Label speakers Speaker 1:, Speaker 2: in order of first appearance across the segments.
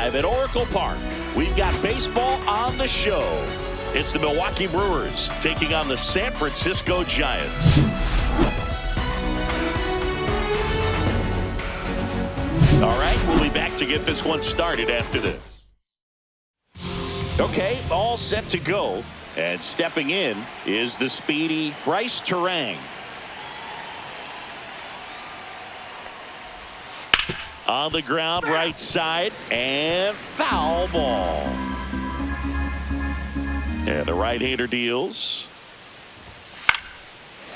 Speaker 1: live at Oracle Park. We've got baseball on the show. It's the Milwaukee Brewers taking on the San Francisco Giants. All right, we'll be back to get this one started after this. Okay, all set to go. And stepping in is the speedy Bryce Terang. On the ground, right side, and foul ball. And the right-hander deals.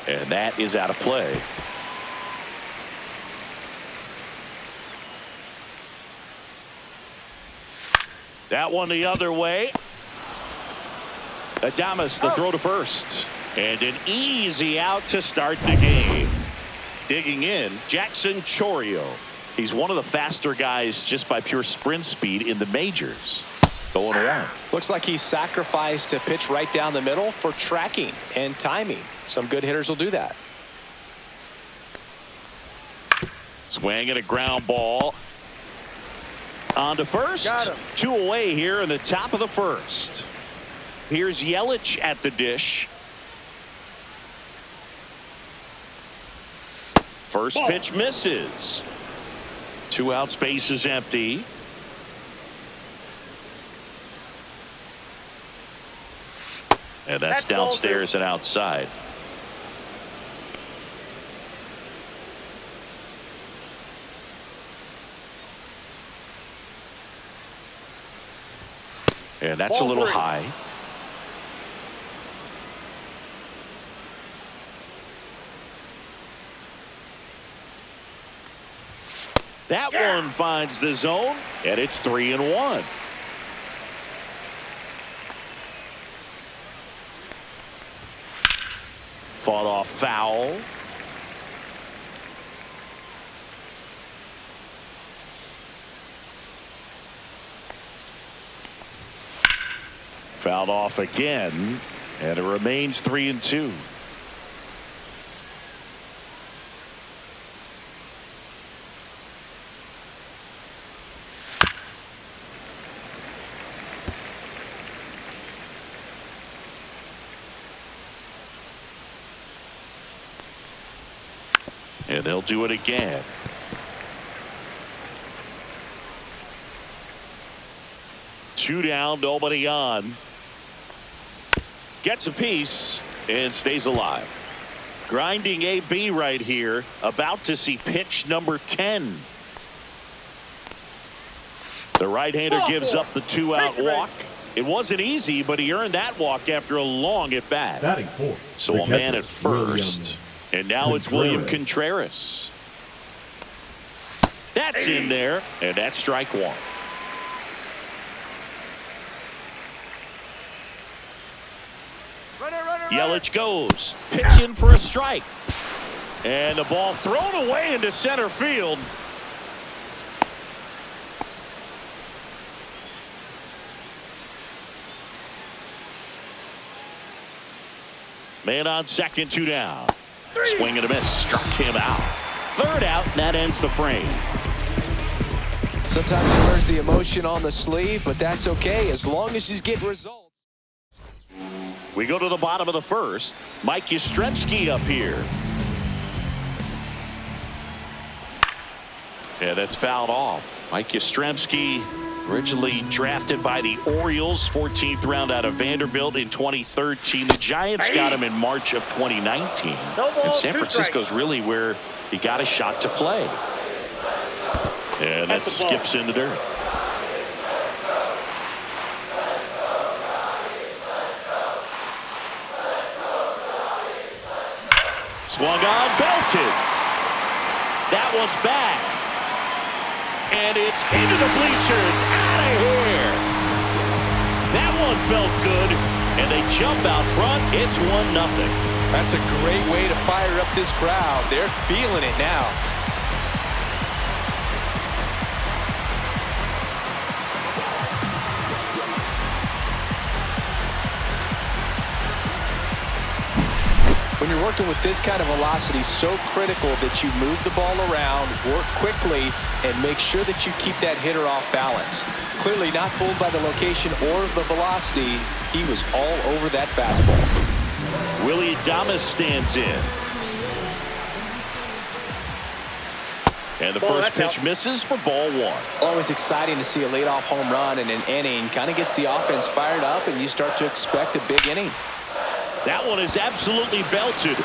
Speaker 1: And that is out of play. That one the other way. Adames, the throw to first. And an easy out to start the game. Digging in, Jackson Chourio. He's one of the faster guys just by pure sprint speed in the majors. Going around.
Speaker 2: Looks like he sacrificed a pitch right down the middle for tracking and timing. Some good hitters will do that.
Speaker 1: Swing and a ground ball. On to first. 2 away here in the top of the first. Here's Yelich at the dish. First pitch misses. 2 outs, base is empty. And that's downstairs and outside. And that's a little high. That one finds the zone, and it's 3-1. Fought off foul. Fouled off again, and it remains 3-2. And they'll do it again. Two down, nobody on. Gets a piece and stays alive. Grinding AB right here. About to see pitch number 10. The right-hander gives up the 2-out walk. It wasn't easy, but he earned that walk after a long at-bat. So a man at first. And now it's William Contreras. That's in there, and that's strike one. Yelich goes. Pitch in for a strike. And the ball thrown away into center field. Man on second, 2 down. Swing and a miss. Struck him out. 3rd out, and that ends the frame.
Speaker 2: Sometimes he wears the emotion on the sleeve, but that's okay as long as he's getting results.
Speaker 1: We go to the bottom of the first. Mike Yastrzemski up here. Yeah, that's fouled off. Mike Yastrzemski, originally drafted by the Orioles, 14th round out of Vanderbilt in 2013. The Giants got him in March of 2019. And San Francisco's really where he got a shot to play. And that skips in the dirt. Swung on, belted. That one's back. And it's into the bleachers. Out of here. That one felt good. And they jump out front. It's 1-0.
Speaker 2: That's a great way to fire up this crowd. They're feeling it now. When you're working with this kind of velocity, so critical that you move the ball around, work quickly, and make sure that you keep that hitter off balance. Clearly not fooled by the location or the velocity. He was all over that fastball.
Speaker 1: Willie Adames stands in. And the first pitch misses for ball one.
Speaker 2: Always exciting to see a leadoff home run in an inning. Kind of gets the offense fired up, and you start to expect a big inning.
Speaker 1: That one is absolutely belted.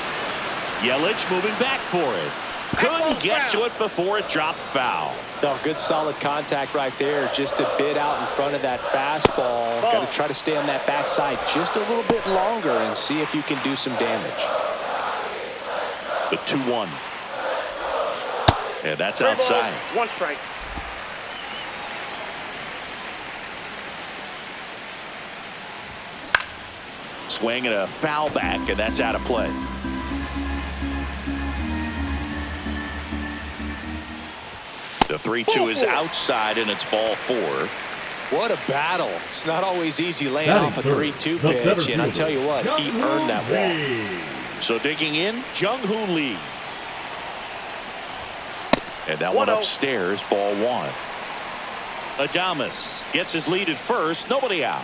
Speaker 1: Yelich moving back for it. Couldn't get to it before it dropped foul.
Speaker 2: Oh, good solid contact right there. Just a bit out in front of that fastball. Got to try to stay on that backside just a little bit longer and see if you can do some damage.
Speaker 1: The 2-1. And that's outside.
Speaker 3: One strike.
Speaker 1: Swing and a foul back, and that's out of play. The 3-2 is outside, and it's ball four.
Speaker 2: What a battle. It's not always easy laying off a 3-2 pitch, and I tell you what, he earned that walk.
Speaker 1: So digging in, Jung Hoooooo. And that one upstairs, ball one. Adames gets his lead at first, nobody out.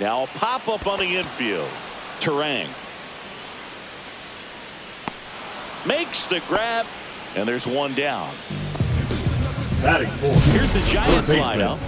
Speaker 1: Now a pop-up on the infield. Terang makes the grab, and there's one down. Here's the Giants lineup.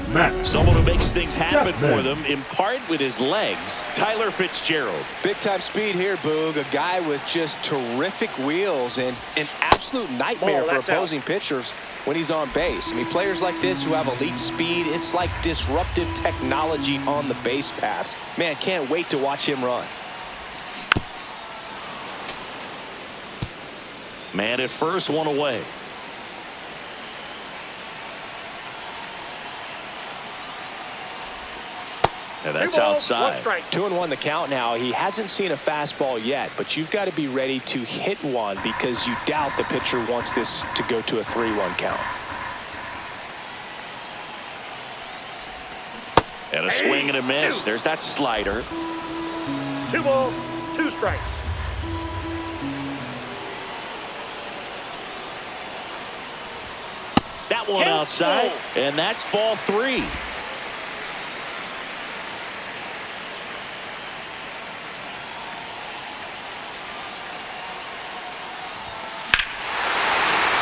Speaker 1: Someone who makes things happen for them, in part with his legs. Tyler Fitzgerald.
Speaker 2: Big-time speed here, Boog. A guy with just terrific wheels and an absolute nightmare for opposing pitchers when he's on base. I mean, players like this who have elite speed, it's like disruptive technology on the base paths. Man, can't wait to watch him run.
Speaker 1: Man at first, one away. And that's outside.
Speaker 2: 2-1 the count now. He hasn't seen a fastball yet, but you've got to be ready to hit one because you doubt the pitcher wants this to go to a 3-1 count.
Speaker 1: And a swing and a miss. There's that slider.
Speaker 3: 2 balls, 2 strikes.
Speaker 1: That one outside, and that's ball three.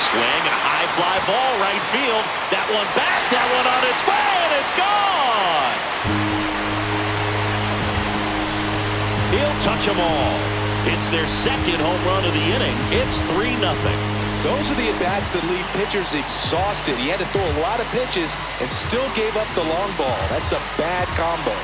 Speaker 1: Swing and a high fly ball right field. That one back, that one on its way, and it's gone. He'll touch them all. It's their second home run of the inning. It's 3-0.
Speaker 2: Those are the at-bats that leave pitchers exhausted. He had to throw a lot of pitches and still gave up the long ball. That's a bad combo.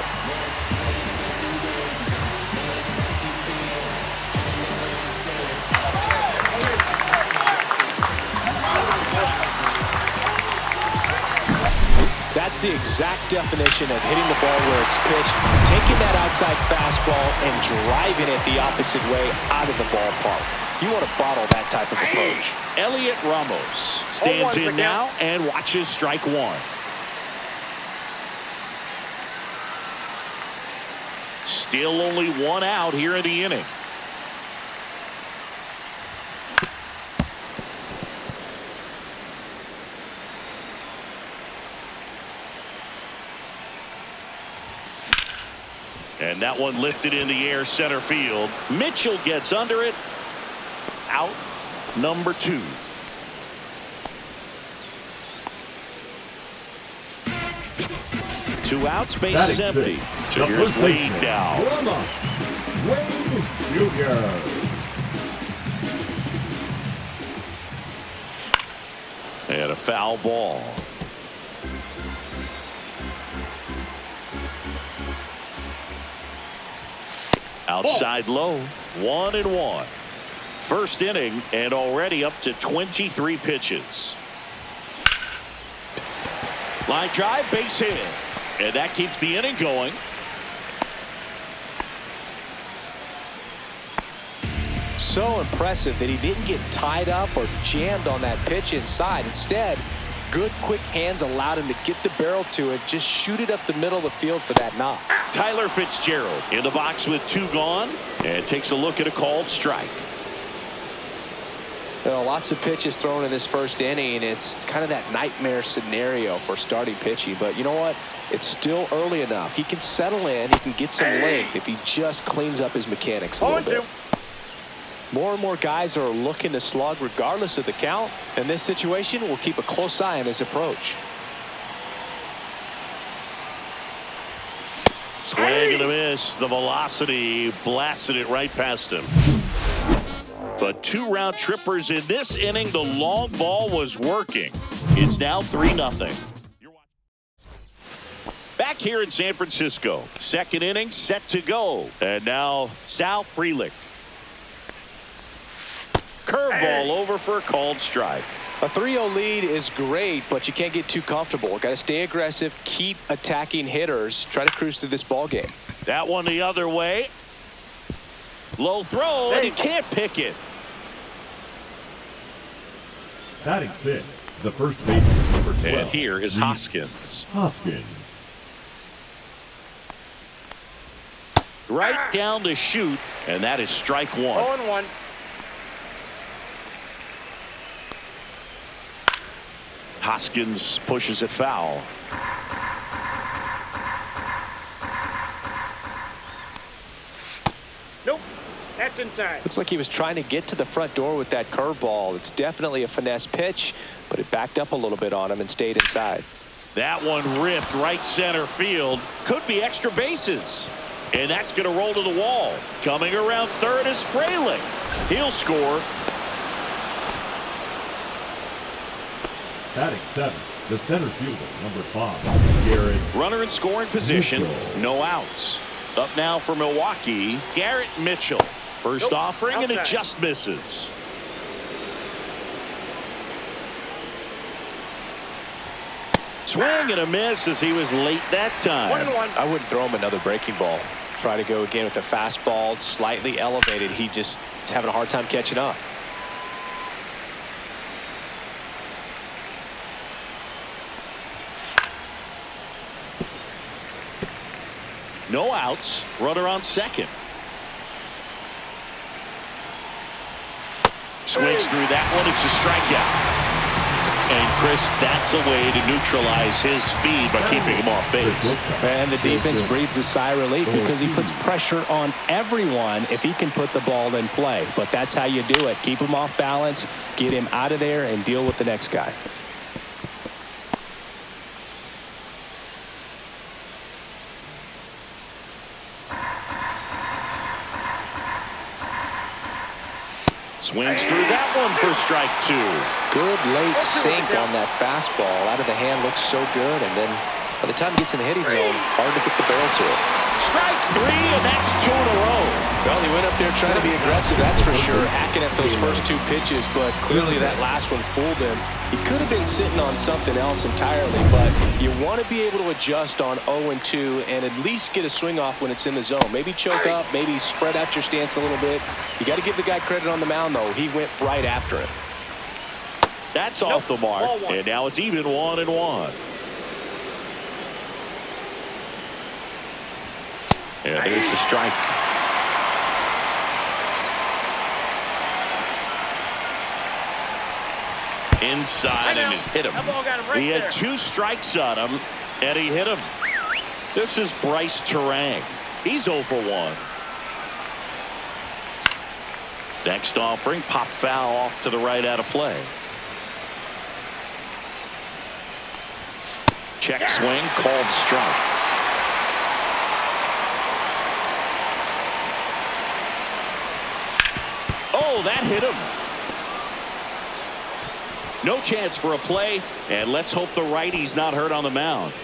Speaker 2: That's the exact definition of hitting the ball where it's pitched, taking that outside fastball and driving it the opposite way out of the ballpark. You want to bottle that type of approach.
Speaker 1: Elliot Ramos stands in now and watches strike one. Still only one out here in the inning. And that one lifted in the air center field. Mitchell gets under it. Out number 2. Two outs, base is empty. So here's Wade now.
Speaker 4: Wade Jr.
Speaker 1: And a foul ball. Outside low, 1-1. First inning and already up to 23 pitches. Line drive, base hit. And that keeps the inning going.
Speaker 2: So impressive that he didn't get tied up or jammed on that pitch inside. Instead, good, quick hands allowed him to get the barrel to it, just shoot it up the middle of the field for that knock.
Speaker 1: Tyler Fitzgerald in the box with 2 gone and takes a look at a called strike.
Speaker 2: You know, lots of pitches thrown in this first inning. It's kind of that nightmare scenario for starting pitching. But you know what? It's still early enough. He can settle in. He can get some length if he just cleans up his mechanics a little bit. More and more guys are looking to slug regardless of the count. In this situation, we'll keep a close eye on his approach.
Speaker 1: Swing and a miss. The velocity blasted it right past him. But 2 round trippers in this inning. The long ball was working. It's now 3-0. Back here in San Francisco. Second inning set to go. And now Sal Frelick. Curveball over for a called strike.
Speaker 2: A 3-0 lead is great, but you can't get too comfortable. Got to stay aggressive, keep attacking hitters, try to cruise through this ball game.
Speaker 1: That one the other way. Low throw, and he can't pick it.
Speaker 4: Batting 6, the first baseman, number 12.
Speaker 1: And here is Hoskins. Right down to shoot, and that is strike 1.
Speaker 3: 0-1.
Speaker 1: Hoskins pushes it foul.
Speaker 3: Nope. That's inside.
Speaker 2: Looks like he was trying to get to the front door with that curveball. It's definitely a finesse pitch, but it backed up a little bit on him and stayed inside.
Speaker 1: That one ripped right center field. Could be extra bases. And that's going to roll to the wall. Coming around third is Frelick. He'll score.
Speaker 4: Batting 7, the center fielder, number 5, Garrett.
Speaker 1: Runner in scoring position. No outs. Up now for Milwaukee, Garrett Mitchell. First offering, and it just misses. Swing and a miss as he was late that time.
Speaker 3: 1-1.
Speaker 2: I wouldn't throw him another breaking ball. Try to go again with the fastball, slightly elevated. He just is having a hard time catching up.
Speaker 1: No outs. Runner on second. Swings through that one. It's a strikeout. And Chris, that's a way to neutralize his speed by keeping him off base.
Speaker 2: And the defense breathes a sigh of relief because he puts pressure on everyone if he can put the ball in play. But that's how you do it. Keep him off balance, get him out of there, and deal with the next guy.
Speaker 1: Swings through that one for strike 2.
Speaker 2: Good late sink on that fastball. Out of the hand, looks so good. And then by the time he gets in the hitting zone, hard to get the barrel to it.
Speaker 1: Strike 3, and that's 2 in a row.
Speaker 2: Well, he went up there trying to be aggressive, that's for sure, hacking at those first 2 pitches, but clearly that last one fooled him. He could have been sitting on something else entirely, but you want to be able to adjust on 0-2 and at least get a swing off when it's in the zone. Maybe choke up, maybe spread out your stance a little bit. You got to give the guy credit on the mound, though. He went right after it.
Speaker 1: That's off the mark, and now it's even 1-1. Yeah, there's the strike. Inside, and it hit him. He had 2 strikes on him, and he hit him. This is Bryce Terang. He's 0 for 1. Next offering, pop foul off to the right out of play. Check swing, called strike. Oh, that hit him. No chance for a play, and let's hope the righty's not hurt on the mound.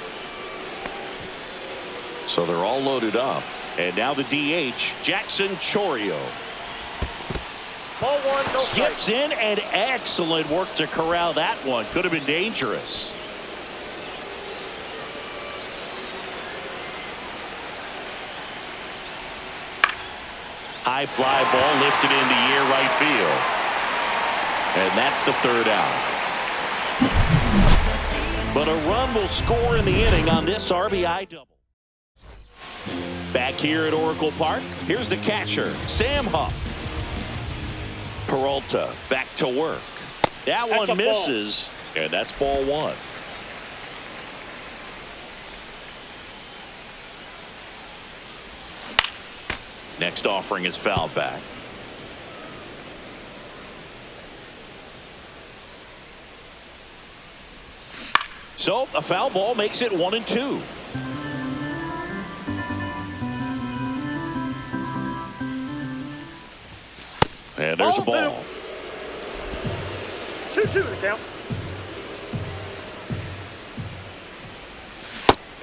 Speaker 1: So they're all loaded up. And now the DH, Jackson Chourio.
Speaker 3: Ball 1, no
Speaker 1: Skips
Speaker 3: strike.
Speaker 1: in, and excellent work to corral that one. Could have been dangerous. High fly ball lifted into near right field. And that's the 3rd out. But a run will score in the inning on this RBI double. Back here at Oracle Park, here's the catcher, Sam Huff. Peralta back to work. That one misses, and that's ball one. Next offering is fouled back. So a foul ball makes it 1-2. And there's a ball.
Speaker 3: 2-2 to count.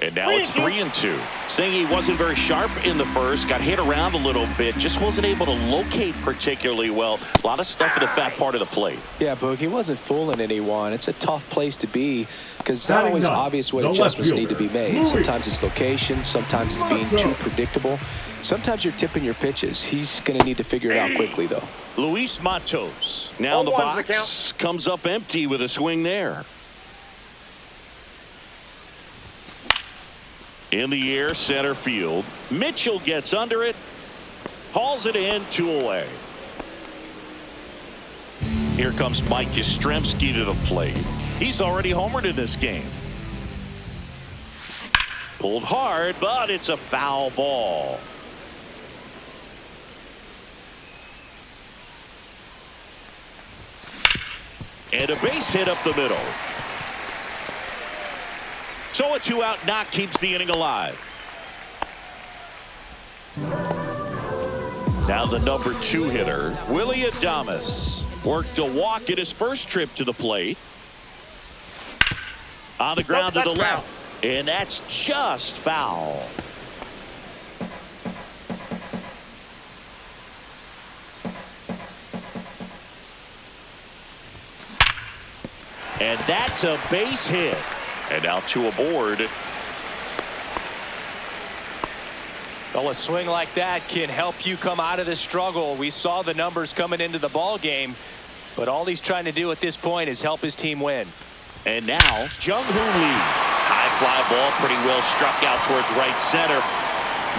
Speaker 1: And now it's 3-2. Saying he wasn't very sharp in the first, got hit around a little bit, just wasn't able to locate particularly well. A lot of stuff in the fat part of the plate.
Speaker 2: Yeah, Boog, he wasn't fooling anyone. It's a tough place to be because it's not always obvious what adjustments need to be made. Sometimes it's location, sometimes it's being too predictable. Sometimes you're tipping your pitches. He's going to need to figure it out quickly, though.
Speaker 1: Luis Matos now in the box, comes up empty with a swing there. In the air, center field. Mitchell gets under it, hauls it in, 2 away. Here comes Mike Yastrzemski to the plate. He's already homered in this game. Pulled hard, but it's a foul ball. And a base hit up the middle. So a 2-out knock keeps the inning alive. Now the number 2 hitter, Willie Adames, worked a walk at his first trip to the plate. On the ground to the left, and that's just foul. And that's a base hit. And now 2 aboard.
Speaker 2: Well, a swing like that can help you come out of this struggle. We saw the numbers coming into the ball game, but all he's trying to do at this point is help his team win.
Speaker 1: And now Jung Hoooooo. High fly ball, pretty well struck out towards right center.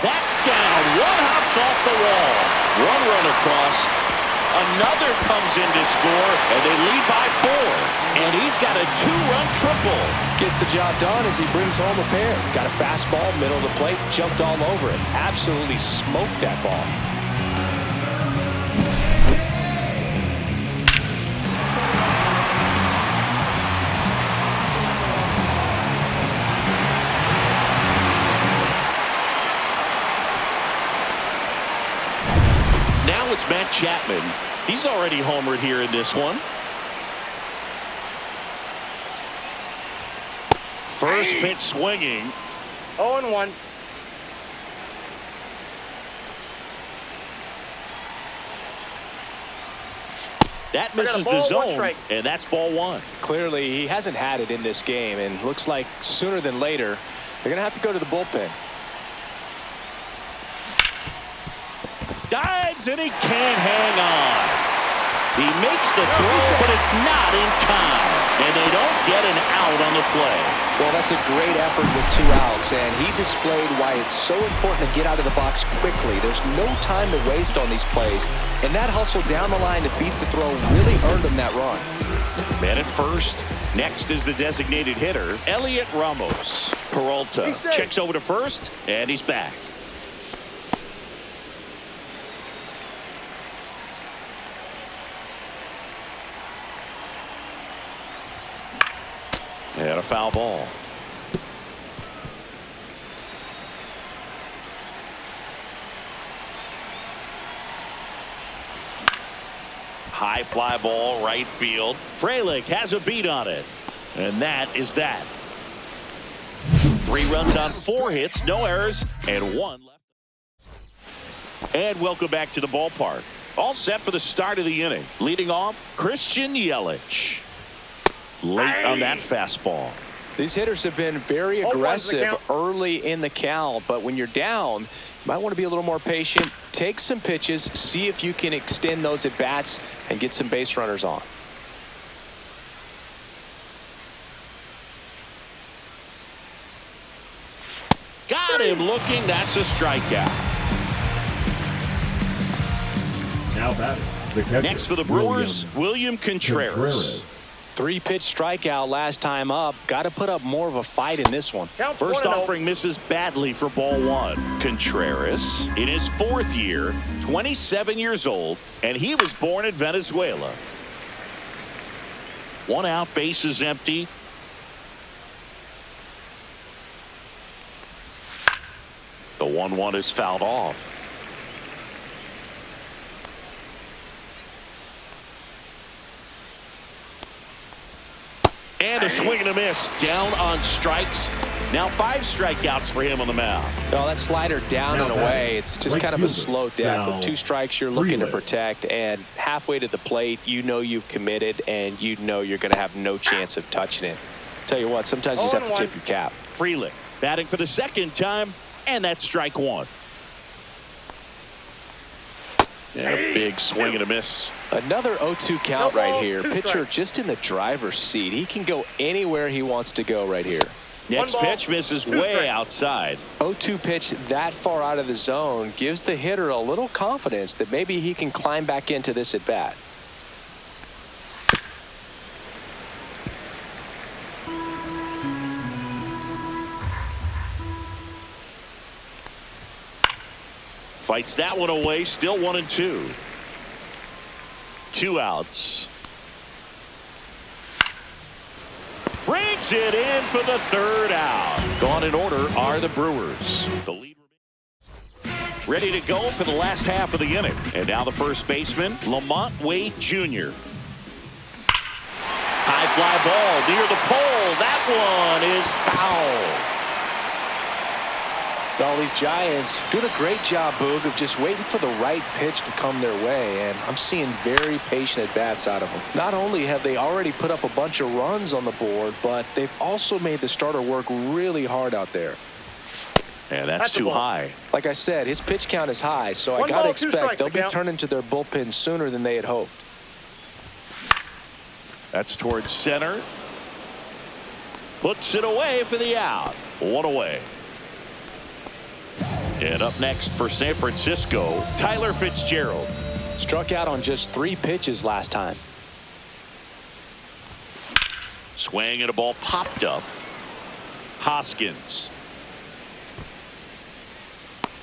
Speaker 1: That's down. 1 hops off the wall. 1 run across. Another comes in to score, and they lead by 4. And he's got a 2-run triple.
Speaker 2: Gets the job done as he brings home a pair. Got a fastball, middle of the plate, jumped all over it. Absolutely smoked that ball.
Speaker 1: Now it's Matt Chapman. He's already homered here in this one. First pitch swinging.
Speaker 3: 0-1.
Speaker 1: That misses the zone, and that's ball 1.
Speaker 2: Clearly, he hasn't had it in this game, and looks like sooner than later, they're going to have to go to the bullpen.
Speaker 1: Dives, and he can't hang on. He makes the throw, but it's not in time. And they don't get an out on the play.
Speaker 2: Well, that's a great effort with 2 outs, and he displayed why it's so important to get out of the box quickly. There's no time to waste on these plays, and that hustle down the line to beat the throw really earned him that run.
Speaker 1: Man at first. Next is the designated hitter, Elliot Ramos. Peralta checks over to first, and he's back. And a foul ball. High fly ball, right field. Frelick has a beat on it. And that is that. 3 runs on 4 hits, no errors, and 1 left. And welcome back to the ballpark. All set for the start of the inning. Leading off, Christian Yelich. Late on that fastball.
Speaker 2: These hitters have been very aggressive early in the count, but when you're down, you might want to be a little more patient. Take some pitches, see if you can extend those at bats and get some base runners on.
Speaker 1: Got him looking. That's a strikeout.
Speaker 4: Now batting, the catcher.
Speaker 1: Next for the Brewers, William Contreras.
Speaker 2: 3-pitch strikeout last time up. Got to put up more of a fight in this one.
Speaker 1: First offering misses badly for ball one. Contreras in his 4th year, 27 years old, and he was born in Venezuela. 1 out, bases empty. The 1-1 is fouled off. And a swing and a miss. Down on strikes. Now 5 strikeouts for him on the mound.
Speaker 2: Well, that slider down and away, it's just kind of a slow death. With 2 strikes, you're looking to protect, and halfway to the plate, you know you've committed, and you know you're going to have no chance of touching it. Tell you what, sometimes you just have to tip your cap.
Speaker 1: Freeling batting for the 2nd time, and that's strike 1. And a big swing and a miss.
Speaker 2: Another 0-2 count right here. Pitcher just in the driver's seat. He can go anywhere he wants to go right here.
Speaker 1: Next pitch misses way outside.
Speaker 2: 0-2 pitch that far out of the zone gives the hitter a little confidence that maybe he can climb back into this at bat.
Speaker 1: Fights that one away. Still 1-2. 2 outs. Brings it in for the 3rd out. Gone in order are the Brewers. The lead ready to go for the last half of the inning. And now the first baseman, Lamont Wade Jr. High fly ball near the pole. That one is foul.
Speaker 2: All these Giants doing a great job, Boog, of just waiting for the right pitch to come their way, and I'm seeing very patient at-bats out of them. Not only have they already put up a bunch of runs on the board, but they've also made the starter work really hard out there.
Speaker 1: And that's too high.
Speaker 2: Like I said, his pitch count is high, so I got to expect they'll be turning to their bullpen sooner than they had hoped.
Speaker 1: That's towards center. Puts it away for the out. 1 away. And up next for San Francisco, Tyler Fitzgerald.
Speaker 2: Struck out on just 3 pitches last time.
Speaker 1: Swing and a ball popped up. Hoskins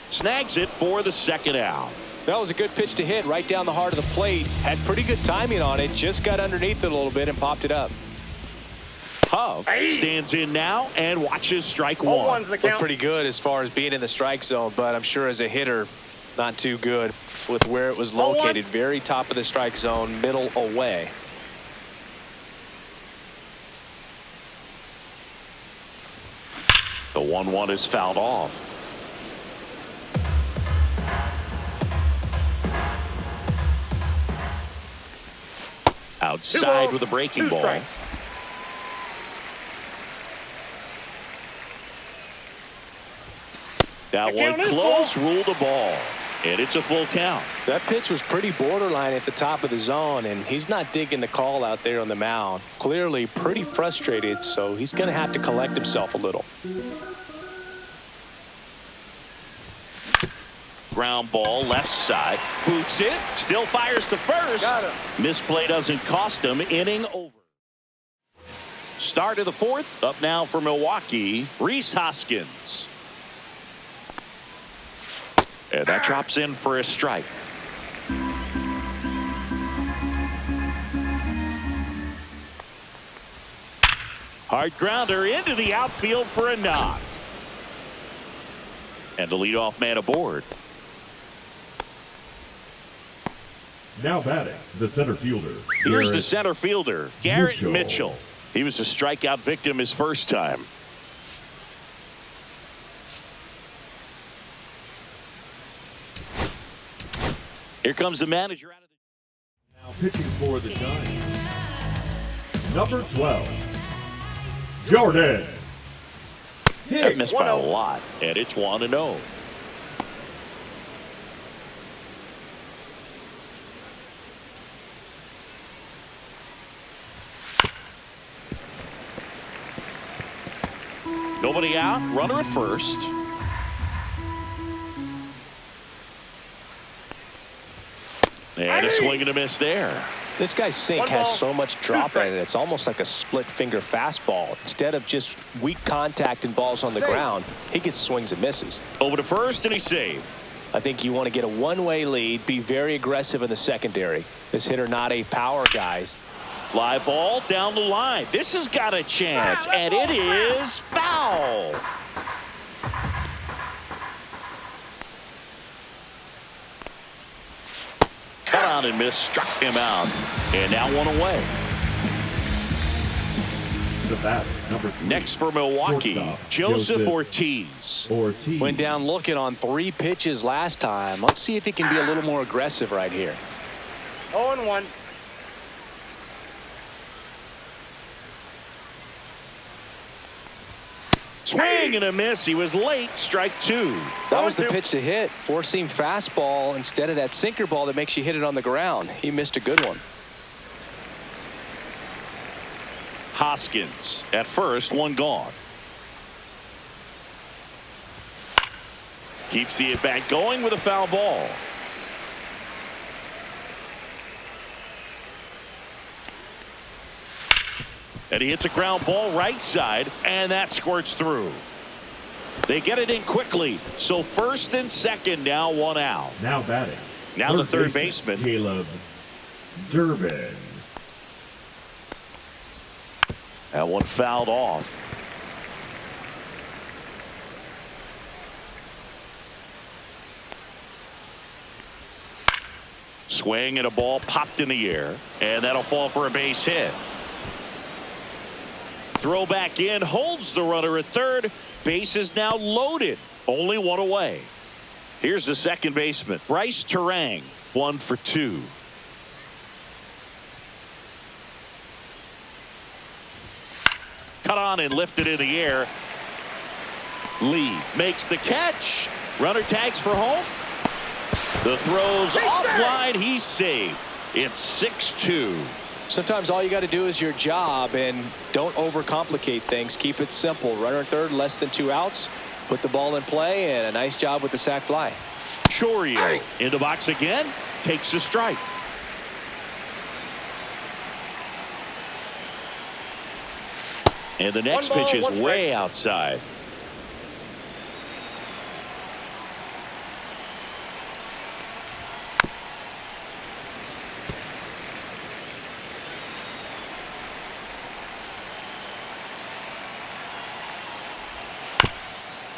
Speaker 1: snags it for the 2nd out.
Speaker 2: That was a good pitch to hit right down the heart of the plate. Had pretty good timing on it. Just got underneath it a little bit and popped it up.
Speaker 1: Huff stands in now and watches strike 1.
Speaker 2: Looked pretty good as far as being in the strike zone, but I'm sure as a hitter, not too good with where it was located. Very top of the strike zone, middle away.
Speaker 1: The 1-1 is fouled off. Outside with a breaking ball.
Speaker 3: Strikes.
Speaker 1: That one close, ruled a ball, and it's a full count.
Speaker 2: That pitch was pretty borderline at the top of the zone, and he's not digging the call out there on the mound. Clearly pretty frustrated, so he's going to have to collect himself a little.
Speaker 1: Ground ball left side. Boots it. Still fires to first. Misplay doesn't cost him. Inning over. Start of the 4th. Up now for Milwaukee, Rhys Hoskins. And that drops in for a strike. Hard grounder into the outfield for a knock. And the leadoff man aboard.
Speaker 4: Now batting, the center fielder.
Speaker 1: Here's the center fielder, Garrett
Speaker 4: Mitchell.
Speaker 1: Mitchell. He was a strikeout victim his first time. Here comes the manager out of the...
Speaker 4: Now pitching for the Giants. Number 12, Jordan.
Speaker 1: That missed by a lot, and it's 1-0. Nobody out, runner at first. And a swing and a miss there.
Speaker 2: This guy's sink
Speaker 3: One
Speaker 2: has
Speaker 3: ball,
Speaker 2: so much
Speaker 3: two
Speaker 2: drop in
Speaker 3: strikes.
Speaker 2: it. It's almost like a split finger fastball. Instead of just weak contact and balls on the ground, he gets swings and misses.
Speaker 1: Over to first, and he saved.
Speaker 2: I think you want to get a one-way lead, be very aggressive in the secondary. This hitter not a power guy.
Speaker 1: Fly ball down the line. This has got a chance, and it is foul. Cut on and miss, struck him out, and now one away.
Speaker 4: The batter, number 3.
Speaker 1: Next for Milwaukee,
Speaker 4: Shortstop,
Speaker 1: Joseph Ortiz.
Speaker 2: Went down looking on 3 pitches last time. Let's see if he can be a little more aggressive right here.
Speaker 3: 0-1.
Speaker 1: Swing and a miss. He was late. Strike 2.
Speaker 2: That was the pitch to hit. Four-seam fastball instead of that sinker ball that makes you hit it on the ground. He missed a good one.
Speaker 1: Hoskins at first, one gone. Keeps the at-bat going with a foul ball. And he hits a ground ball right side, and that squirts through. They get it in quickly, so first and second, now one out.
Speaker 4: Now batting.
Speaker 1: Now the third baseman.
Speaker 4: Caleb Durbin.
Speaker 1: That one fouled off. Swing and a ball popped in the air, and that'll fall for a base hit. Throw back in, holds the runner at third. Base is now loaded. Only one away. Here's the second baseman, Bryce Terang, 1 for 2. Cut on and lifted in the air. Lee makes the catch. Runner tags for home. The throw's offline. He's safe. It's 6-2.
Speaker 2: Sometimes all you got to do is your job and don't overcomplicate things. Keep it simple. Runner at third, less than 2 outs. Put the ball in play, and a nice job with the sac fly.
Speaker 1: Chorio in the box again. Takes a strike. And the next
Speaker 3: One ball,
Speaker 1: pitch is
Speaker 3: one
Speaker 1: way
Speaker 3: strike.
Speaker 1: outside.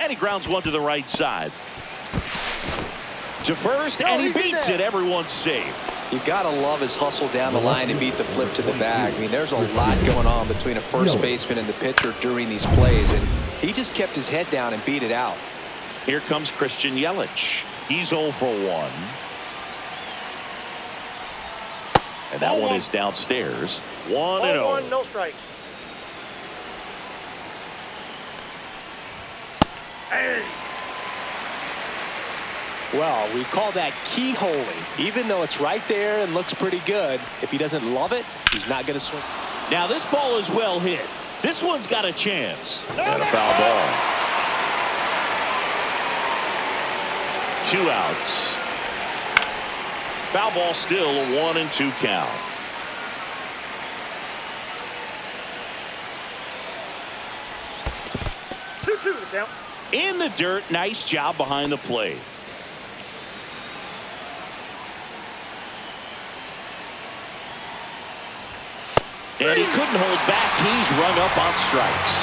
Speaker 1: And he grounds one to the right side. To first, and he beats it. Everyone's safe.
Speaker 2: You gotta love his hustle down the line to beat the flip to the bag. I mean, there's a lot going on between a first baseman and the pitcher during these plays, and he just kept his head down and beat it out.
Speaker 1: Here comes Christian Yelich. He's 0 for 1. And that one is downstairs. 1-0.
Speaker 3: 0-1, no strike.
Speaker 2: Well, we call that keyholing. Even though it's right there and looks pretty good, if he doesn't love it, he's not going to swing.
Speaker 1: Now this ball is well hit. This one's got a chance. And a foul ball. 2 outs. Foul ball still, a 1-2 count.
Speaker 3: Down.
Speaker 1: In the dirt, nice job behind the plate. And he couldn't hold back. He's rung up on strikes.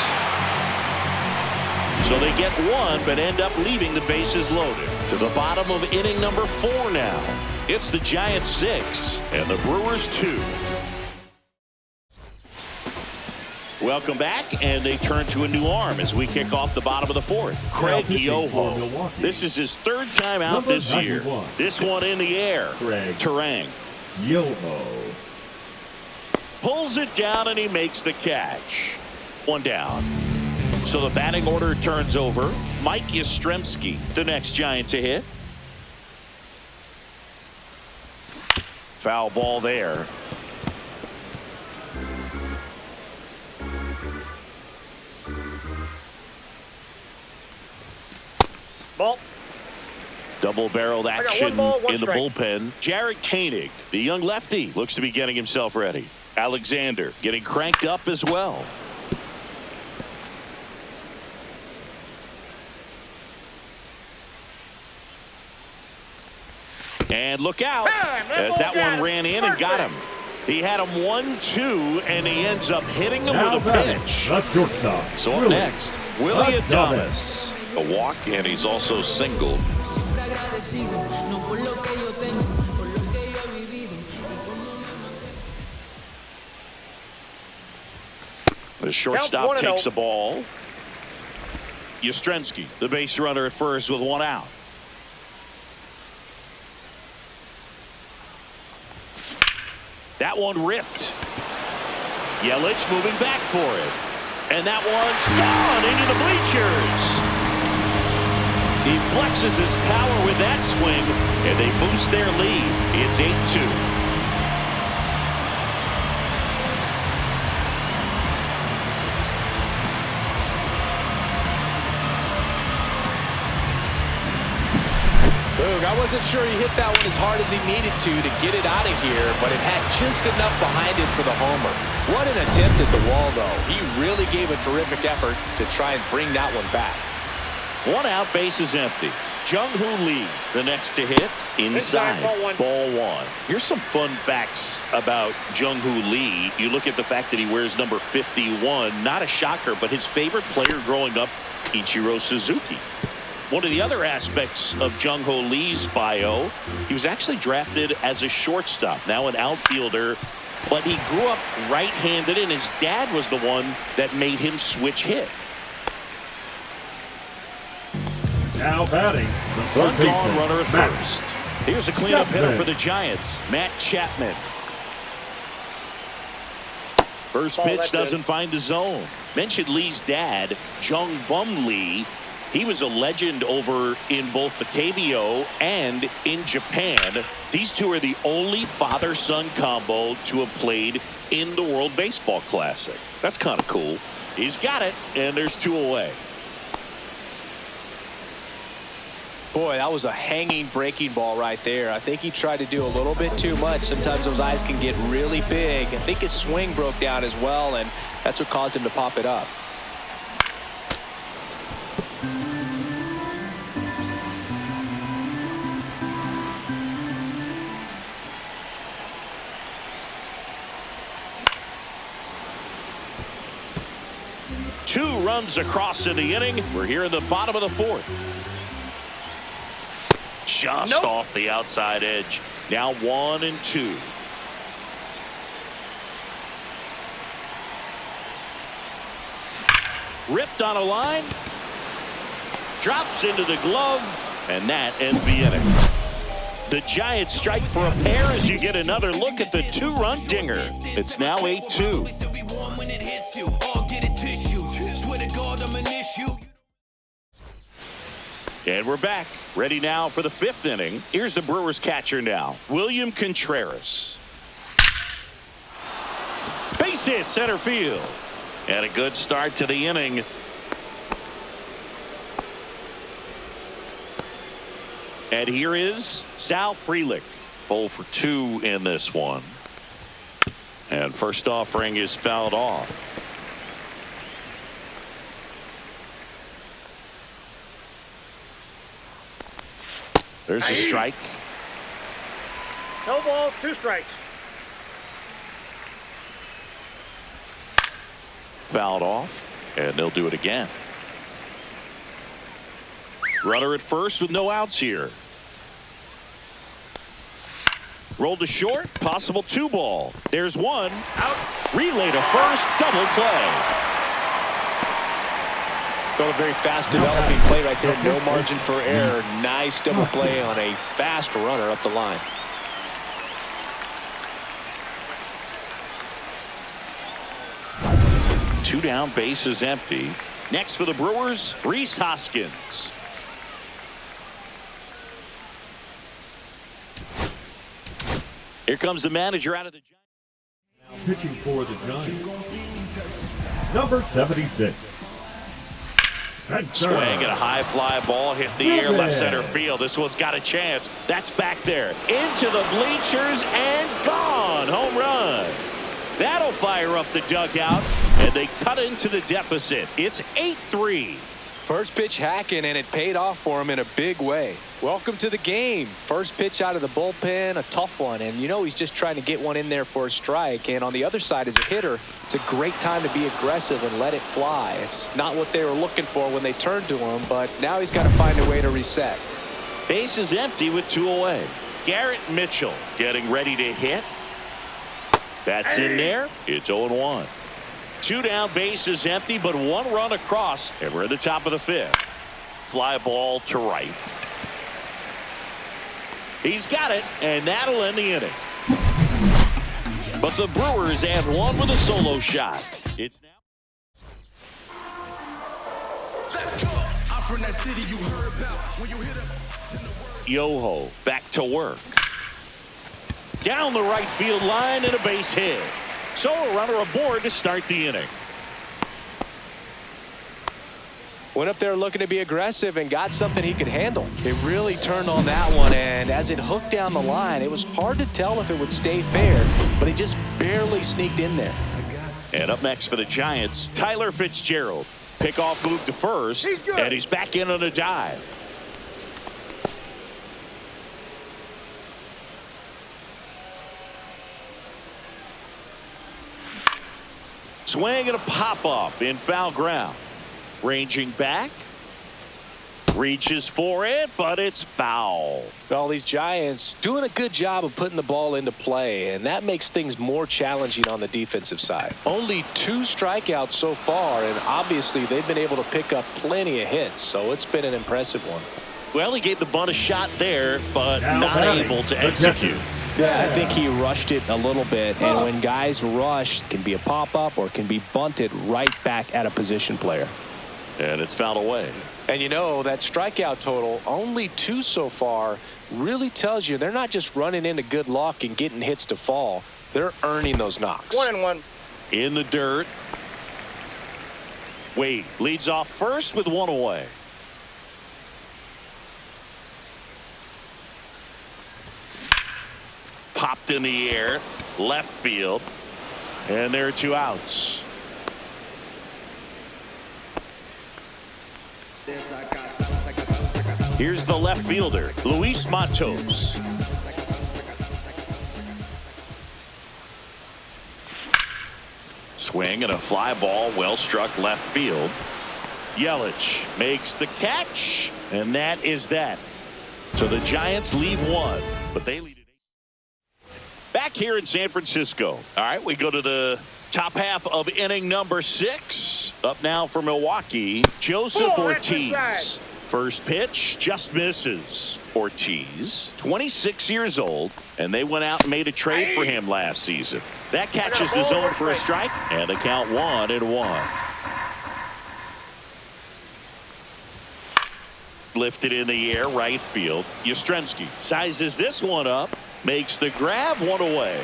Speaker 1: So they get one, but end up leaving the bases loaded. To the bottom of inning number 4 now. It's the Giants 6 and the Brewers 2. Welcome back, and they turn to a new arm as we kick off the bottom of the 4th. Craig Yoho. This is his 3rd time out this year. This one in the air. Terang.
Speaker 4: Yoho.
Speaker 1: Pulls it down, and he makes the catch. 1 down. So the batting order turns over. Mike Yastrzemski, the next Giant to hit. Foul ball there.
Speaker 3: Ball.
Speaker 1: Double-barreled action in the
Speaker 3: strike.
Speaker 1: bullpen. Jared Koenig, the young lefty, looks to be getting himself ready. Alexander getting cranked up as well. And look out as that one ran in and got him. He had him 1-2, and he ends up hitting him
Speaker 4: Now
Speaker 1: with a
Speaker 4: batting,
Speaker 1: pitch.
Speaker 4: the shortstop.
Speaker 1: So up next, Willie Adames. A walk, and he's also singled. The shortstop takes the ball. Yastrzemski, the base runner at first with one out. That one ripped. Yelich moving back for it. And that one's gone into the bleachers. He flexes his power with that swing, and they boost their lead. It's 8-2.
Speaker 2: I wasn't sure he hit that one as hard as he needed to get it out of here, but it had just enough behind it for the homer. What an attempt at the wall, though. He really gave a terrific effort to try and bring that one back.
Speaker 1: One out, base is empty. Jung Hoooooo, the next to hit, inside. Ball one. Here's some fun facts about Jung Hoooooo. You look at the fact that he wears number 51. Not a shocker, but his favorite player growing up, Ichiro Suzuki. One of the other aspects of Jung Hoooo's bio, he was actually drafted as a shortstop, now an outfielder, but he grew up right-handed, and his dad was the one that made him switch hit.
Speaker 4: Now batting, the third baseman,
Speaker 1: Runner at
Speaker 4: Matt
Speaker 1: first. Here's a cleanup hitter
Speaker 4: Chapman.
Speaker 1: for the Giants, Matt Chapman. First pitch doesn't find the zone. Mentioned Lee's dad, Jung Bum Lee. He was a legend over in both the KBO and in Japan. These two are the only father-son combo to have played in the World Baseball Classic. That's kind of cool. He's got it, and there's two away.
Speaker 2: Boy, that was a hanging breaking ball right there. I think he tried to do a little bit too much. Sometimes those eyes can get really big. I think his swing broke down as well, and that's what caused him to pop it up.
Speaker 1: Two runs across in the inning. We're here in the bottom of the fourth. Just off the outside edge. Now 1-2. Ripped on a line. Drops into the glove. And that ends the inning. The Giants strike for a pair as you get another look at the two-run dinger. It's now 8-2. And we're back. Ready now for the fifth inning. Here's the Brewers catcher now, William Contreras. Base hit center field. And a good start to the inning. And here is Sal Frelick. 0 for 2 in this one. And first offering is fouled off. There's a strike.
Speaker 3: No balls, 2 strikes.
Speaker 1: Fouled off, and they'll do it again. Runner at first with no outs here. Rolled to short, possible 2-ball. There's one. Out. Relay to first, double play.
Speaker 2: Got a very fast developing play right there. No margin for error. Nice double play on a fast runner up the line.
Speaker 1: Two down, base is empty. Next for the Brewers, Rhys Hoskins. Here comes the manager out of the Giants.
Speaker 4: Pitching for the Giants, number 76,
Speaker 1: Swing and a high fly ball hit the air left center field. This one's got a chance. That's back there into the bleachers and gone. Home run. That'll fire up the dugout, and they cut into the deficit. It's 8-3.
Speaker 2: First pitch hacking, and it paid off for him in a big way. Welcome to the game. First pitch out of the bullpen, a tough one. And you know he's just trying to get one in there for a strike. And on the other side, as a hitter, it's a great time to be aggressive and let it fly. It's not what they were looking for when they turned to him, but now he's got to find a way to reset.
Speaker 1: Base is empty with 2 away. Garrett Mitchell getting ready to hit. That's in there. It's 0-1. 2 down, base is empty, but 1 run across, and we're at the top of the 5th. Fly ball to right. He's got it, and that'll end the inning. But the Brewers add 1 with a solo shot. It's now.
Speaker 5: Let's go. I'm from that city you heard about when you hit up.
Speaker 1: Yoho back to work. Down the right field line and a base hit. So a runner aboard to start the inning.
Speaker 2: Went up there looking to be aggressive and got something he could handle. It really turned on that one, and as it hooked down the line, it was hard to tell if it would stay fair, but he just barely sneaked in there.
Speaker 1: And up next for the Giants, Tyler Fitzgerald. Pickoff move to first, and he's back in on a dive. Swing and a pop-up in foul ground. Ranging back. Reaches for it, but it's foul.
Speaker 2: Well, these Giants doing a good job of putting the ball into play, and that makes things more challenging on the defensive side. Only 2 strikeouts so far, and obviously they've been able to pick up plenty of hits, so it's been an impressive one.
Speaker 1: Well, he gave the bunt a shot there, but not able to execute.
Speaker 2: Yeah, I think he rushed it a little bit, and when guys rush, it can be a pop-up or it can be bunted right back at a position player.
Speaker 1: And it's fouled away.
Speaker 2: And you know, that strikeout total, only 2 so far, really tells you they're not just running into good luck and getting hits to fall. They're earning those knocks.
Speaker 3: 1-1.
Speaker 1: In the dirt. Wade leads off first with 1 away. Popped in the air, left field, and there are 2 outs. Here's the left fielder, Luis Matos. Swing and a fly ball, well struck left field. Yelich makes the catch, and that is that. So the Giants leave 1, but they lead it. Back here in San Francisco. All right, we go to the top half of inning number 6. Up now for Milwaukee, Joseph Ortiz. First pitch just misses. Ortiz, 26 years old, and they went out and made a trade for him last season. That catches the zone for a strike, and the count 1-1. Lifted in the air, right field. Yastrzemski sizes this one up. Makes the grab, 1 away.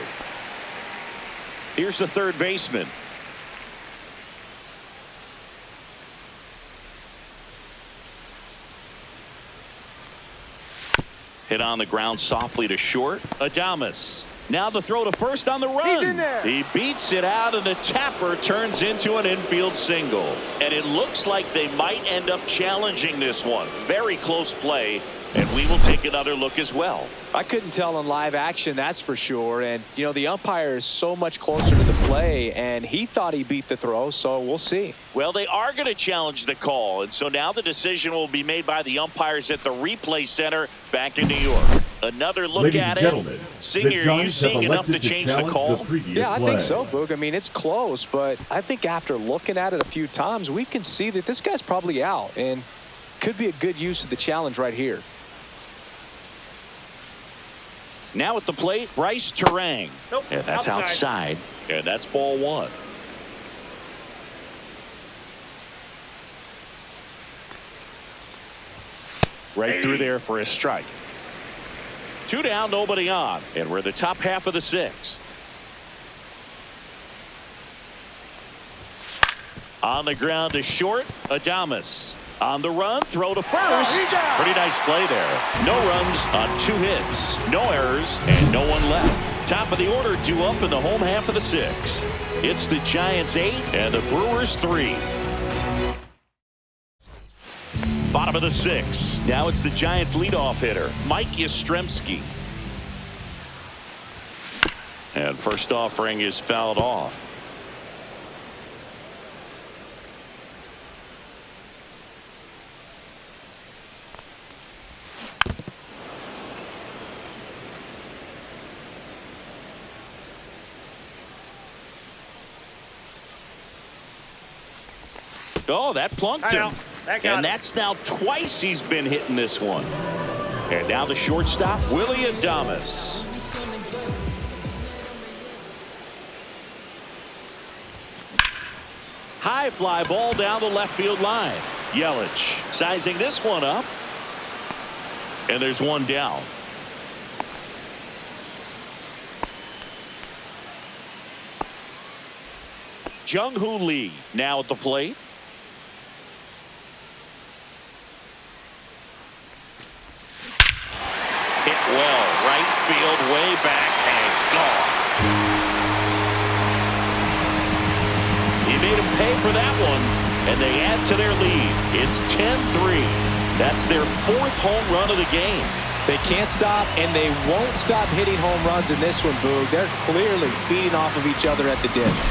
Speaker 1: Here's the third baseman. Hit on the ground softly to short. Adames. Now the throw to first on the run.
Speaker 3: He's in there.
Speaker 1: He beats it out, and the tapper turns into an infield single. And it looks like they might end up challenging this one. Very close play. And we will take another look as well.
Speaker 2: I couldn't tell in live action, that's for sure. And, you know, the umpire is so much closer to the play, and he thought he beat the throw, so we'll see.
Speaker 1: Well, they are going to challenge the call, and so now the decision will be made by the umpires at the replay center back in New York. Another look
Speaker 4: Ladies
Speaker 1: at
Speaker 4: and
Speaker 1: it.
Speaker 4: gentlemen,
Speaker 1: Senior,
Speaker 4: the
Speaker 1: are you
Speaker 4: Giants have
Speaker 1: seeing enough to
Speaker 4: elected
Speaker 1: change the
Speaker 4: challenge
Speaker 1: call?
Speaker 4: previous
Speaker 2: Yeah, I think
Speaker 4: play.
Speaker 2: so, Boog. I mean, it's close, but I think after looking at it a few times, we can see that this guy's probably out, and could be a good use of the challenge right here.
Speaker 1: Now at the plate, Bryce Terang.
Speaker 3: Nope,
Speaker 1: And that's outside. And that's ball 1. Right through there for a strike. 2 down, nobody on. And we're in the top half of the 6th. On the ground to short, Adames. On the run, throw to first. Pretty nice play there. No runs on 2 hits, no errors, and no one left. Top of the order due up in the home half of the 6th. It's the Giants 8 and the Brewers 3. Bottom of the 6th. Now it's the Giants leadoff hitter, Mike Yastrzemski. And first offering is fouled off. Oh, that plunked him. And that's now twice he's been hitting this one. And now the shortstop, Willie Adames. High fly ball down the left field line. Yelich sizing this one up. And there's one down. Jung Hoooooo now at the plate. Hit well, right field, way back, and gone. He made him pay for that one, and they add to their lead. It's 10-3. That's their 4th home run of the game.
Speaker 2: They can't stop, and they won't stop hitting home runs in this one, Boog. They're clearly feeding off of each other at the dish.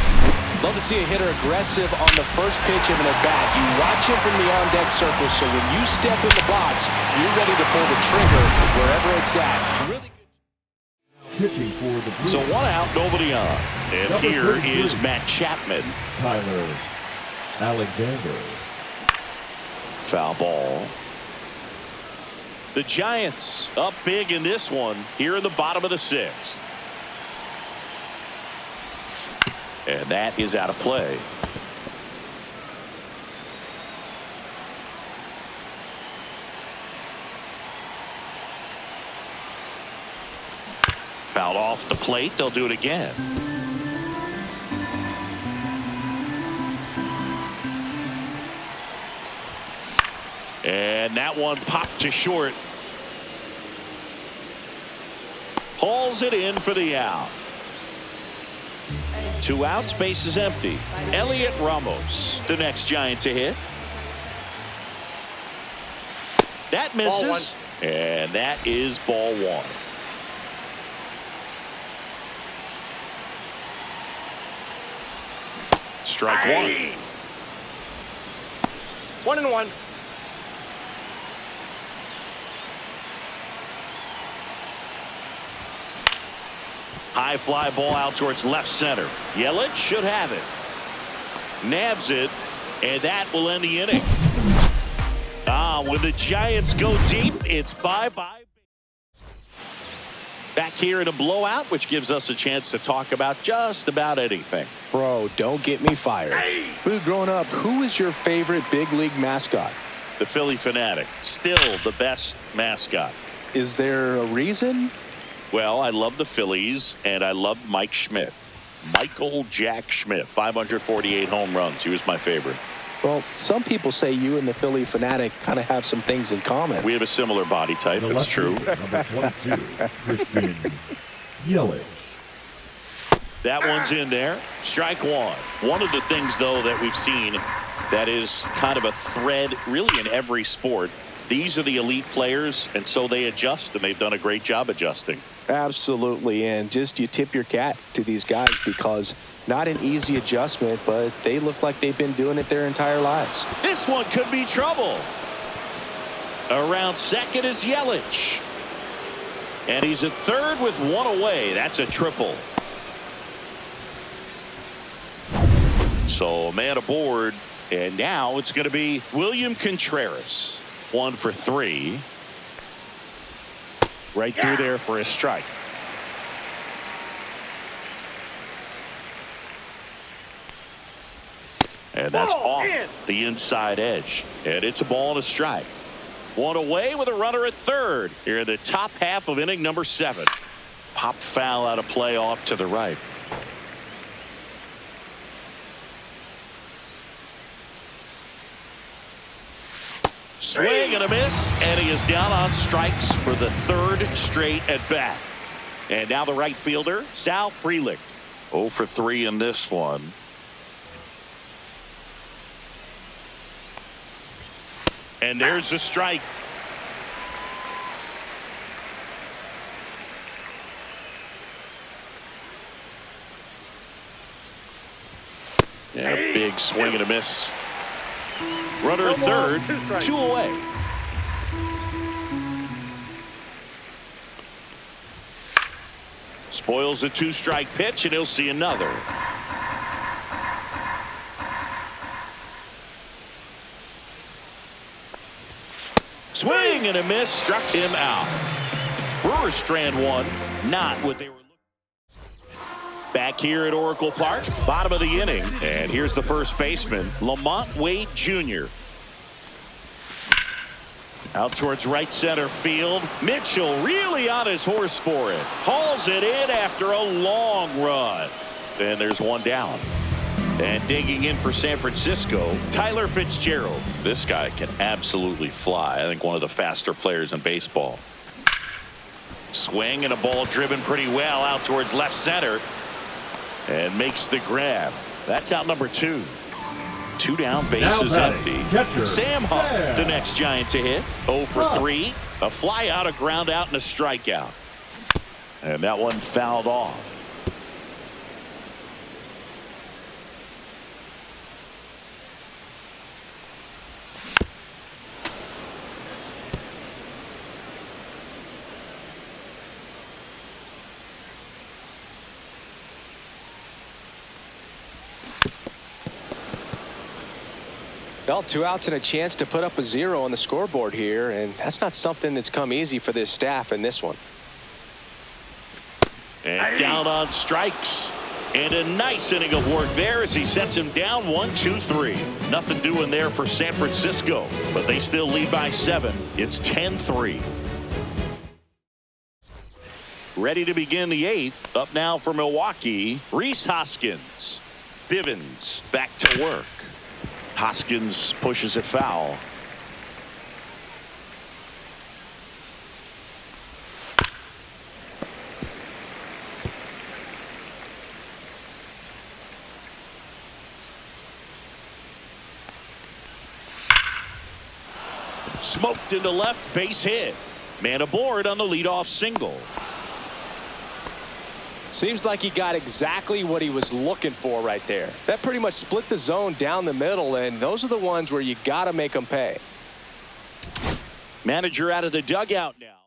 Speaker 2: Love to see a hitter aggressive on the first pitch of an at-bat. You watch him from the on-deck circle, so when you step in the box, you're ready to pull the trigger wherever it's at. Really good.
Speaker 4: Pitching for the Brewers.
Speaker 1: So 1 out, nobody on. And
Speaker 4: Number
Speaker 1: here
Speaker 4: 33.
Speaker 1: is Matt Chapman.
Speaker 4: Tyler Alexander.
Speaker 1: Foul ball. The Giants up big in this one here in the bottom of the 6th. And that is out of play. Fouled off the plate. They'll do it again. And that one popped to short. Hauls it in for the out. 2 outs, base is empty. Elliot Ramos, the next Giant to hit. That misses. And that is ball 1. Strike 1.
Speaker 3: 1-1.
Speaker 1: High fly ball out towards left center. Yelich should have it. Nabs it, and that will end the inning. When the Giants go deep, it's bye-bye. Back here in a blowout, which gives us a chance to talk about just about anything.
Speaker 2: Bro, don't get me fired. Boog, growing up, who was your favorite big league mascot?
Speaker 1: The Philly Fanatic, still the best mascot.
Speaker 2: Is there a reason?
Speaker 1: Well, I love the Phillies, and I love Mike Schmidt. Michael Jack Schmidt, 548 home runs. He was my favorite.
Speaker 2: Well, some people say you and the Philly Fanatic kind of have some things in common.
Speaker 1: We have a similar body type.
Speaker 4: The
Speaker 1: It's true.
Speaker 4: Number 22, Christian Yelich.
Speaker 1: That one's in there. Strike 1. One of the things, though, that we've seen that is kind of a thread really in every sport. These are the elite players, and so they adjust, and they've done a great job adjusting.
Speaker 2: Absolutely, and just you tip your cap to these guys because not an easy adjustment, but they look like they've been doing it their entire lives.
Speaker 1: This one could be trouble. Around second is Yelich. And he's at third with 1 away. That's a triple. So a man aboard, and now it's going to be William Contreras. 1 for 3. Right through there for a strike. And that's off the inside edge. And it's a ball and a strike. 1 away with a runner at third here in the top half of inning number 7. Pop foul out of play off to the right. Swing and a miss, and he is down on strikes for the third straight at bat. And now the right fielder, Sal Frelick. 0 for 3 in this one. And there's a strike. And a big swing and a miss. Runner at third, 2 away. Spoils a 2-strike pitch, and he'll see another. Swing and a miss, struck him out. Brewers strand one, not what they were looking for. Back here at Oracle Park, bottom of the inning, and here's the first baseman, Lamont Wade Jr. Out towards right center field. Mitchell really on his horse for it. Hauls it in after a long run. And there's one down. And digging in for San Francisco, Tyler Fitzgerald. This guy can absolutely fly. I think one of the faster players in baseball. Swing and a ball driven pretty well out towards left center. And makes the grab. That's out number 2. 2 down, bases empty.
Speaker 4: Catcher,
Speaker 1: Sam Huff, the next Giant to hit. 0 for 3. A fly out, a ground out, and a strikeout. And that one fouled off.
Speaker 2: Well, 2 outs and a chance to put up a 0 on the scoreboard here, and that's not something that's come easy for this staff in this one.
Speaker 1: And down on strikes. And a nice inning of work there as he sets him down 1-2-3. Nothing doing there for San Francisco, but they still lead by 7. It's 10-3. Ready to begin the 8th. Up now for Milwaukee, Rhys Hoskins. Bivens back to work. Hoskins pushes it foul. Smoked into left, base hit. Man aboard on the leadoff single.
Speaker 2: Seems like he got exactly what he was looking for right there. That pretty much split the zone down the middle, and those are the ones where you got to make them pay.
Speaker 1: Manager out of the dugout now.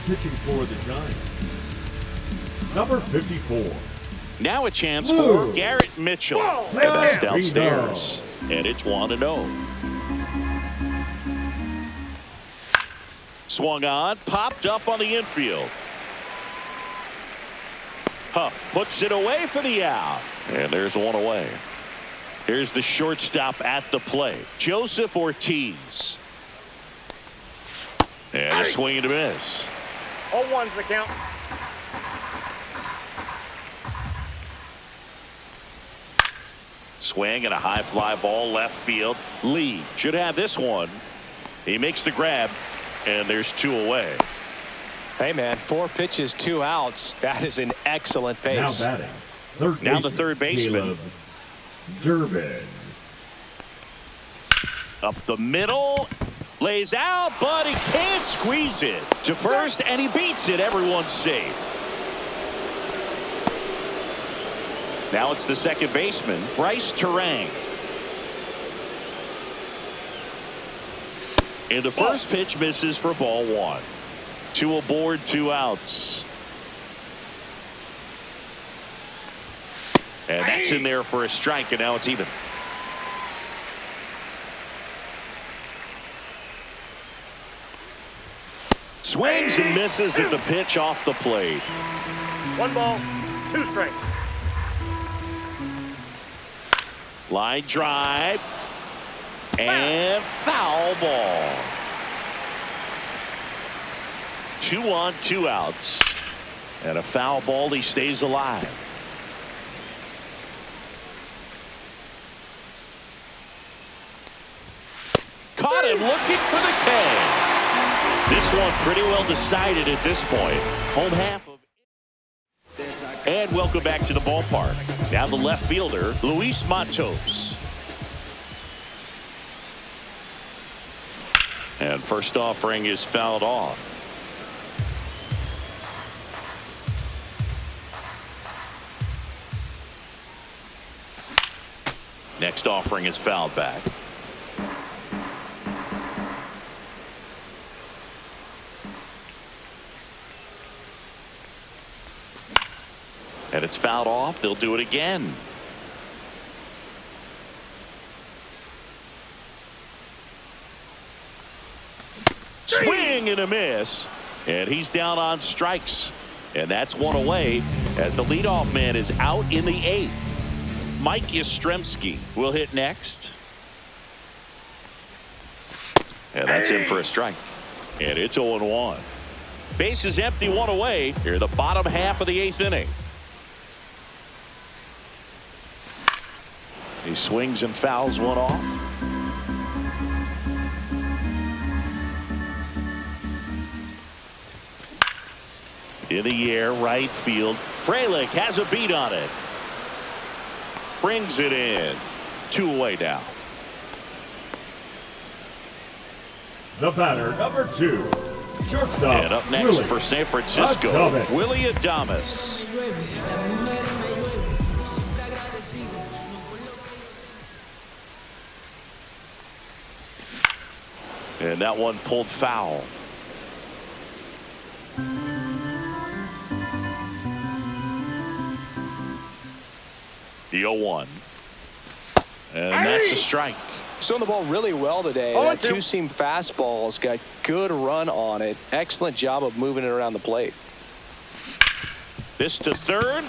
Speaker 4: Pitching for the Giants, number 54.
Speaker 1: Now a chance for Garrett Mitchell. And that's downstairs. And it's 1-0. Swung on, popped up on the infield. Huff puts it away for the out. And there's one away. Here's the shortstop at the plate, Joseph Ortiz. And a swing and a miss.
Speaker 3: 0-1's the count.
Speaker 1: Swing and a high fly ball left field. Lee should have this one. He makes the grab, and there's 2 away.
Speaker 2: Hey, man, 4 pitches, 2 outs. That is an excellent pace.
Speaker 4: Now batting, third
Speaker 1: Now the third baseman.
Speaker 4: Durbin.
Speaker 1: Up the middle. Lays out, but he can't squeeze it to first, and he beats it. Everyone's safe. Now it's the second baseman, Bryce Terang. And the first pitch misses for ball 1. 2 aboard, 2 outs. And that's in there for a strike, and now it's even. Swings and misses at the pitch off the plate.
Speaker 3: 1 ball, 2 strikes.
Speaker 1: Line drive. And foul ball. 2 on, 2 outs. And a foul ball, he stays alive. caught him looking for the K. This one pretty well decided at this point. Home half of. And welcome back to the ballpark. Now the left fielder, Luis Matos. And first offering is fouled off. Next offering is fouled back. And it's fouled off. They'll do it again. Swing and a miss. And he's down on strikes. And that's one away as the leadoff man is out in the 8th. Mike Yastrzemski will hit next. And that's in for a strike. And it's 0-1. Base is empty, one away. Here, the bottom half of the 8th inning. He swings and fouls one off. In the air, right field. Frelick has a beat on it. Brings it in. 2 away now.
Speaker 4: The batter, number 2, shortstop.
Speaker 1: And up next
Speaker 4: Willie
Speaker 1: for San Francisco,
Speaker 4: Adames.
Speaker 1: Willie Adames. And that one pulled foul. The 0-1. And that's a strike.
Speaker 2: He's throwing the ball really well today. That two-seam fastball's got good run on it. Excellent job of moving it around the plate.
Speaker 1: This to third.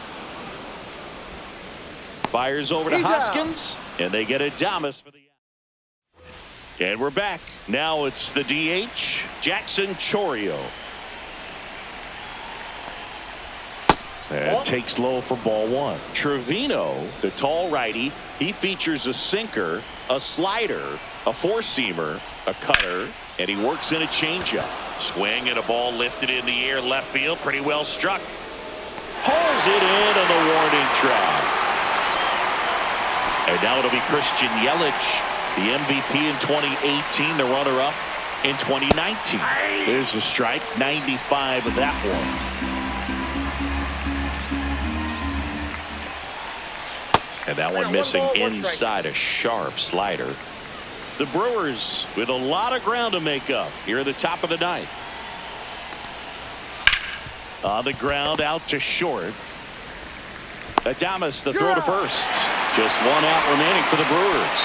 Speaker 1: Fires over to Hoskins. And they get Adames for the out. And we're back. Now it's the DH, Jackson Chourio. And takes low for ball 1. Trevino, the tall righty, he features a sinker, a slider, a four-seamer, a cutter, and he works in a changeup. Swing and a ball lifted in the air, left field, pretty well struck. Pulls it in on the warning track. And now it'll be Christian Yelich, the MVP in 2018, the runner-up in 2019. There's a strike, 95 of that one. And that one missing inside, a sharp slider. The Brewers with a lot of ground to make up here at the top of the 9th. On the ground, out to short. Adames, the throw to first. Just 1 out remaining for the Brewers.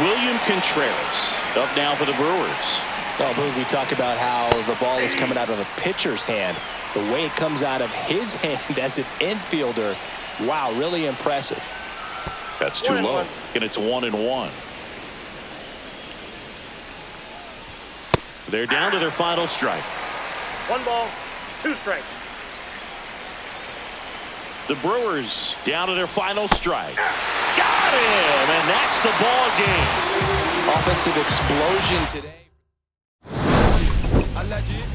Speaker 1: William Contreras up now for the Brewers.
Speaker 2: Well, Boog, we talk about how the ball is coming out of the pitcher's hand. The way it comes out of his hand as an infielder. Wow, really impressive.
Speaker 1: That's too low. And it's 1-1. They're down to their final strike.
Speaker 3: 1 ball, 2 strikes.
Speaker 1: The Brewers down to their final strike. Got him, and that's the ball game.
Speaker 2: Offensive explosion today.
Speaker 5: I like it.